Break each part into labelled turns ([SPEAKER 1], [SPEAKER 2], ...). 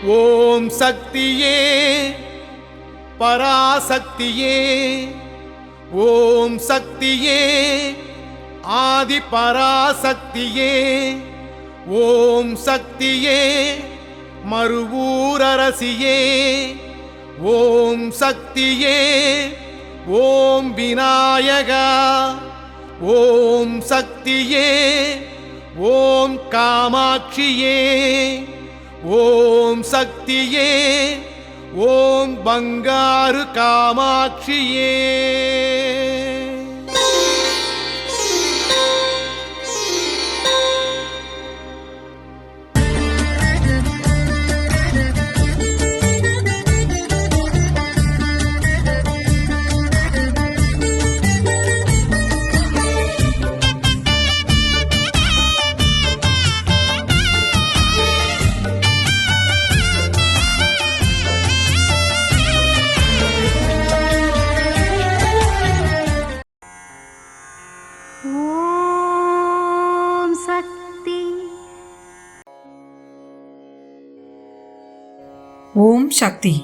[SPEAKER 1] ஓம் சக்தியே பராசக்தியே, ஓம் சக்தியே ஆதி பராசக்தியே, ஓம் சக்தியே மறுவூரரசியே, ஓம் சக்தியே ஓம் விநாயகா, ஓம் சக்தியே ஓம் காமாட்சியே, ஓம் சக்தியே ஓம் பங்காரு காமாட்சியே.
[SPEAKER 2] ಓಂ ಶಕ್ತಿ.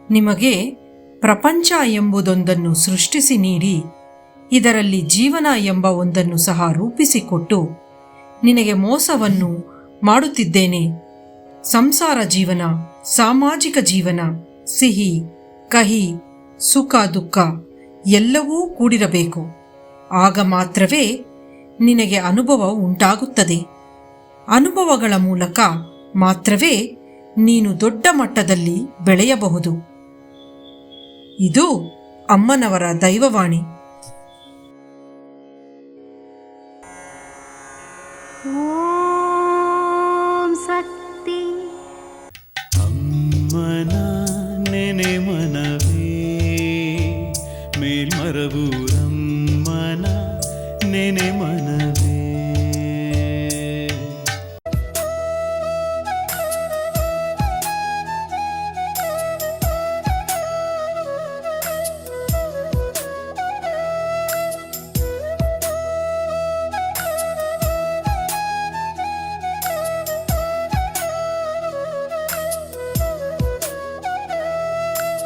[SPEAKER 2] ನಿಮಗೆ ಪ್ರಪಂಚ ಎಂಬುದೊಂದನ್ನು ಸೃಷ್ಟಿಸಿ ನೀಡಿ ಇದರಲ್ಲಿ ಜೀವನ ಎಂಬ ಒಂದನ್ನು ಸಹ ರೂಪಿಸಿಕೊಟ್ಟು ನಿನಗೆ ಮೋಸವನ್ನು ಮಾಡುತ್ತಿದ್ದೇನೆ. ಸಂಸಾರ ಜೀವನ, ಸಾಮಾಜಿಕ ಜೀವನ, ಸಿಹಿ ಕಹಿ, ಸುಖ ದುಃಖ ಎಲ್ಲವೂ ಕೂಡಿರಬೇಕು. ಆಗ ಮಾತ್ರವೇ ನಿನಗೆ ಅನುಭವ ಉಂಟಾಗುತ್ತದೆ. ಅನುಭವಗಳ ಮೂಲಕ ಮಾತ್ರವೇ ನೀನು ದೊಡ್ಡ ಮಟ್ಟದಲ್ಲಿ ಬೆಳೆಯಬಹುದು. ಇದು ಅಮ್ಮನವರ ದೈವವಾಣಿ.
[SPEAKER 3] ಓಂ ಶಕ್ತಿ.
[SPEAKER 4] ಅಮ್ಮನ ನೆನೆ ಮನವೇ ಮೇಲ್ಮರವೂರಮ್ಮನ ನೆನೆ